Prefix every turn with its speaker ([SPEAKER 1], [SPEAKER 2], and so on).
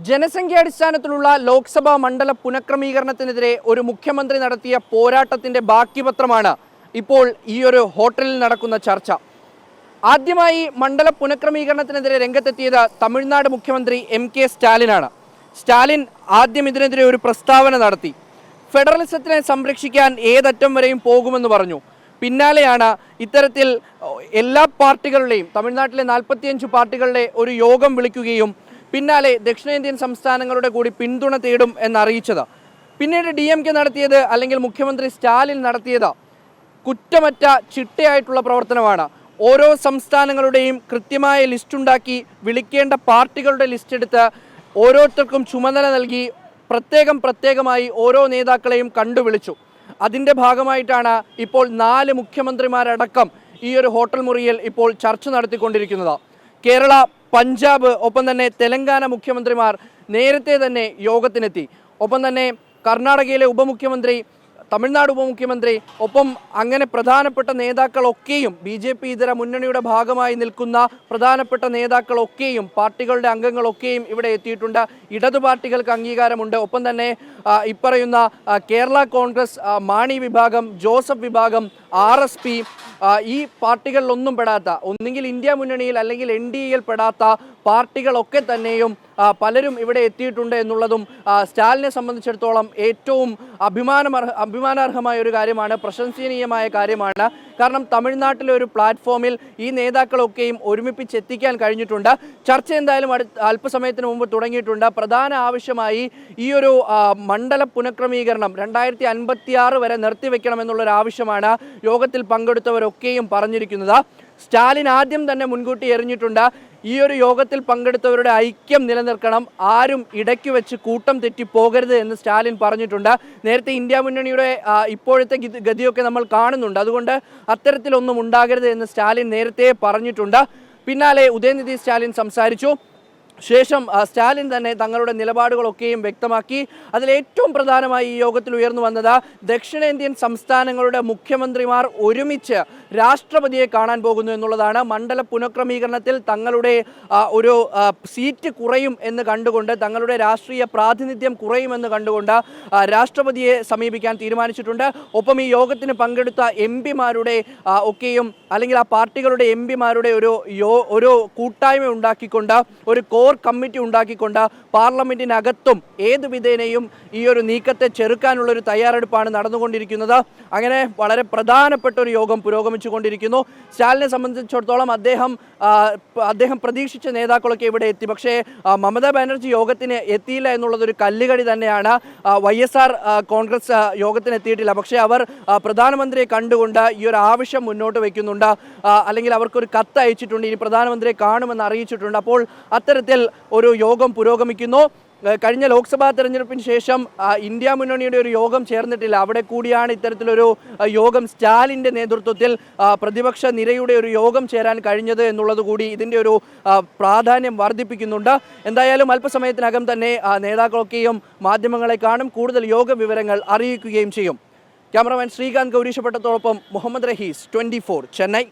[SPEAKER 1] ജനസംഖ്യാടിസ്ഥാനത്തിലുള്ള ലോക്സഭാ മണ്ഡല പുനഃക്രമീകരണത്തിനെതിരെ ഒരു മുഖ്യമന്ത്രി നടത്തിയ പോരാട്ടത്തിന്റെ ബാക്കിപത്രമാണ് ഇപ്പോൾ ഈ ഒരു ഹോട്ടലിൽ നടക്കുന്ന ചർച്ച. ആദ്യമായി മണ്ഡല പുനഃക്രമീകരണത്തിനെതിരെ രംഗത്തെത്തിയത് തമിഴ്നാട് മുഖ്യമന്ത്രി MK സ്റ്റാലിനാണ്. സ്റ്റാലിൻ ആദ്യം ഇതിനെതിരെ ഒരു പ്രസ്താവന നടത്തി. ഫെഡറലിസത്തിനെ സംരക്ഷിക്കാൻ ഏതറ്റം വരെയും പോകുമെന്ന് പറഞ്ഞു. പിന്നാലെയാണ് ഇത്തരത്തിൽ എല്ലാ പാർട്ടികളുടെയും തമിഴ്നാട്ടിലെ 45 പാർട്ടികളുടെ ഒരു യോഗം വിളിക്കുകയും പിന്നാലെ ദക്ഷിണേന്ത്യൻ സംസ്ഥാനങ്ങളുടെ കൂടി പിന്തുണ തേടും എന്നറിയിച്ചത്. പിന്നീട് DMK നടത്തിയത് അല്ലെങ്കിൽ മുഖ്യമന്ത്രി സ്റ്റാലിൻ നടത്തിയത് കുറ്റമറ്റ ചിട്ടയായിട്ടുള്ള പ്രവർത്തനമാണ്. ഓരോ സംസ്ഥാനങ്ങളുടെയും കൃത്യമായ ലിസ്റ്റുണ്ടാക്കി വിളിക്കേണ്ട പാർട്ടികളുടെ ലിസ്റ്റ് എടുത്ത് ഓരോരുത്തർക്കും ചുമതല നൽകി പ്രത്യേകമായി ഓരോ നേതാക്കളെയും കണ്ടുവിളിച്ചു. അതിൻ്റെ ഭാഗമായിട്ടാണ് ഇപ്പോൾ 4 മുഖ്യമന്ത്രിമാരടക്കം ഈ ഒരു ഹോട്ടൽ മുറിയിൽ ഇപ്പോൾ ചർച്ച നടത്തിക്കൊണ്ടിരിക്കുന്നത്. കേരള, പഞ്ചാബ്, ഒപ്പം തന്നെ തെലങ്കാന മുഖ്യമന്ത്രിമാർ നേരത്തെ തന്നെ യോഗത്തിനെത്തി. ഒപ്പം തന്നെ കർണാടകയിലെ ഉപമുഖ്യമന്ത്രി, തമിഴ്നാട് ഉപമുഖ്യമന്ത്രി, ഒപ്പം അങ്ങനെ പ്രധാനപ്പെട്ട നേതാക്കളൊക്കെയും BJP ഇതര മുന്നണിയുടെ ഭാഗമായി നിൽക്കുന്ന പ്രധാനപ്പെട്ട നേതാക്കളൊക്കെയും പാർട്ടികളുടെ അംഗങ്ങളൊക്കെയും ഇവിടെ എത്തിയിട്ടുണ്ട്. ഇടതു പാർട്ടികൾക്ക് അംഗീകാരമുണ്ട്. ഒപ്പം തന്നെ ഇപ്പറയുന്ന കേരള കോൺഗ്രസ്, മാണി വിഭാഗം, ജോസഫ് വിഭാഗം, RSP ഈ പാർട്ടികളിലൊന്നും പെടാത്ത, ഒന്നുകിൽ ഇന്ത്യ മുന്നണിയിൽ അല്ലെങ്കിൽ NDAയിൽ പെടാത്ത പാർട്ടികളൊക്കെ തന്നെയും പലരും ഇവിടെ എത്തിയിട്ടുണ്ട് എന്നുള്ളതും സ്റ്റാലിനെ സംബന്ധിച്ചിടത്തോളം ഏറ്റവും അഭിമാനാർഹമായ ഒരു കാര്യമാണ്, പ്രശംസനീയമായ കാര്യമാണ്. കാരണം തമിഴ്നാട്ടിലെ ഒരു പ്ലാറ്റ്ഫോമിൽ ഈ നേതാക്കളൊക്കെയും ഒരുമിപ്പിച്ചെത്തിക്കാൻ കഴിഞ്ഞിട്ടുണ്ട്. ചർച്ച എന്തായാലും അല്പസമയത്തിന് മുമ്പ് തുടങ്ങിയിട്ടുണ്ട്. പ്രധാന ആവശ്യമായി ഈ ഒരു മണ്ഡല പുനഃക്രമീകരണം 2056 വരെ നിർത്തിവെക്കണമെന്നുള്ളൊരു ആവശ്യമാണ് യോഗത്തിൽ പങ്കെടുത്തവരൊക്കെയും പറഞ്ഞിരിക്കുന്നത്. സ്റ്റാലിൻ ആദ്യം തന്നെ മുൻകൂട്ടി എറിഞ്ഞിട്ടുണ്ട്, ഈ ഒരു യോഗത്തിൽ പങ്കെടുത്തവരുടെ ഐക്യം നിലനിർത്തണം, ആരും ഇടയ്ക്ക് വെച്ച് കൂട്ടം തെറ്റി പോകരുത് എന്ന് സ്റ്റാലിൻ പറഞ്ഞിട്ടുണ്ട്. നേരത്തെ ഇന്ത്യ മുന്നണിയുടെ ഇപ്പോഴത്തെ ഗതിയൊക്കെ നമ്മൾ കാണുന്നുണ്ട്, അതുകൊണ്ട് അത്തരത്തിലൊന്നും ഉണ്ടാകരുത് എന്ന് സ്റ്റാലിൻ നേരത്തെ പറഞ്ഞിട്ടുണ്ട്. പിന്നാലെ ഉദയനിധി സ്റ്റാലിൻ സംസാരിച്ചു. ശേഷം സ്റ്റാലിൻ തന്നെ തങ്ങളുടെ നിലപാടുകളൊക്കെയും വ്യക്തമാക്കി. അതിലേറ്റവും പ്രധാനമായി ഈ യോഗത്തിൽ ഉയർന്നു വന്നത് ദക്ഷിണേന്ത്യൻ സംസ്ഥാനങ്ങളുടെ മുഖ്യമന്ത്രിമാർ ഒരുമിച്ച് രാഷ്ട്രപതിയെ കാണാൻ പോകുന്നു എന്നുള്ളതാണ്. മണ്ഡല പുനഃക്രമീകരണത്തിൽ തങ്ങളുടെ ഒരു സീറ്റ് കുറയും എന്ന് കണ്ടുകൊണ്ട്, തങ്ങളുടെ രാഷ്ട്രീയ പ്രാതിനിധ്യം കുറയുമെന്ന് കണ്ടുകൊണ്ട് രാഷ്ട്രപതിയെ സമീപിക്കാൻ തീരുമാനിച്ചിട്ടുണ്ട്. ഒപ്പം ഈ യോഗത്തിന് പങ്കെടുത്ത MPമാരുടെ ഒക്കെയും അല്ലെങ്കിൽ ആ പാർട്ടികളുടെ MPമാരുടെ ഒരു കൂട്ടായ്മ ഉണ്ടാക്കിക്കൊണ്ട്, ഒരു കമ്മിറ്റി ഉണ്ടാക്കിക്കൊണ്ട് പാർലമെന്റിനകത്തും ഏതു വിധേനയും ഈ ഒരു നീക്കത്തെ ചെറുക്കാനുള്ളൊരു തയ്യാറെടുപ്പാണ് നടന്നുകൊണ്ടിരിക്കുന്നത്. അങ്ങനെ വളരെ പ്രധാനപ്പെട്ട ഒരു യോഗം പുരോഗമിച്ചുകൊണ്ടിരിക്കുന്നു. സ്റ്റാലിനെ സംബന്ധിച്ചിടത്തോളം അദ്ദേഹം പ്രതീക്ഷിച്ച നേതാക്കളൊക്കെ ഇവിടെ എത്തി. പക്ഷേ മമതാ ബാനർജി യോഗത്തിന് എത്തിയില്ല എന്നുള്ളതൊരു കല്ലുകടി തന്നെയാണ്. YSR കോൺഗ്രസ് യോഗത്തിന് എത്തിയിട്ടില്ല. പക്ഷേ അവർ പ്രധാനമന്ത്രിയെ കണ്ടുകൊണ്ട് ഈ ഒരു ആവശ്യം മുന്നോട്ട് വയ്ക്കുന്നുണ്ട്, അല്ലെങ്കിൽ അവർക്കൊരു കത്ത് അയച്ചിട്ടുണ്ട്, ഇനി പ്രധാനമന്ത്രിയെ കാണുമെന്ന് അറിയിച്ചിട്ടുണ്ട്. അപ്പോൾ അത്തരത്തിൽ ഒരു യോഗം പുരോഗമിക്കുന്നു. കഴിഞ്ഞ ലോക്സഭാ തെരഞ്ഞെടുപ്പിന് ശേഷം ഇന്ത്യ മുന്നണിയുടെ ഒരു യോഗം ചേർന്നിട്ടില്ല. അവിടെ കൂടിയാണ് ഇത്തരത്തിലൊരു യോഗം സ്റ്റാലിൻ്റെ നേതൃത്വത്തിൽ പ്രതിപക്ഷ നിരയുടെ ഒരു യോഗം ചേരാൻ കഴിഞ്ഞത് എന്നുള്ളത് കൂടി ഇതിൻ്റെ ഒരു പ്രാധാന്യം വർദ്ധിപ്പിക്കുന്നുണ്ട്. എന്തായാലും അല്പസമയത്തിനകം തന്നെ നേതാക്കളൊക്കെയും മാധ്യമങ്ങളെ കാണും, കൂടുതൽ യോഗ വിവരങ്ങൾ അറിയിക്കുകയും ചെയ്യും. ക്യാമറമാൻ ശ്രീകാന്ത് ഗൗരീശപ്പെട്ടത്തോടൊപ്പം മുഹമ്മദ് റഹീസ്, 24 ചെന്നൈ.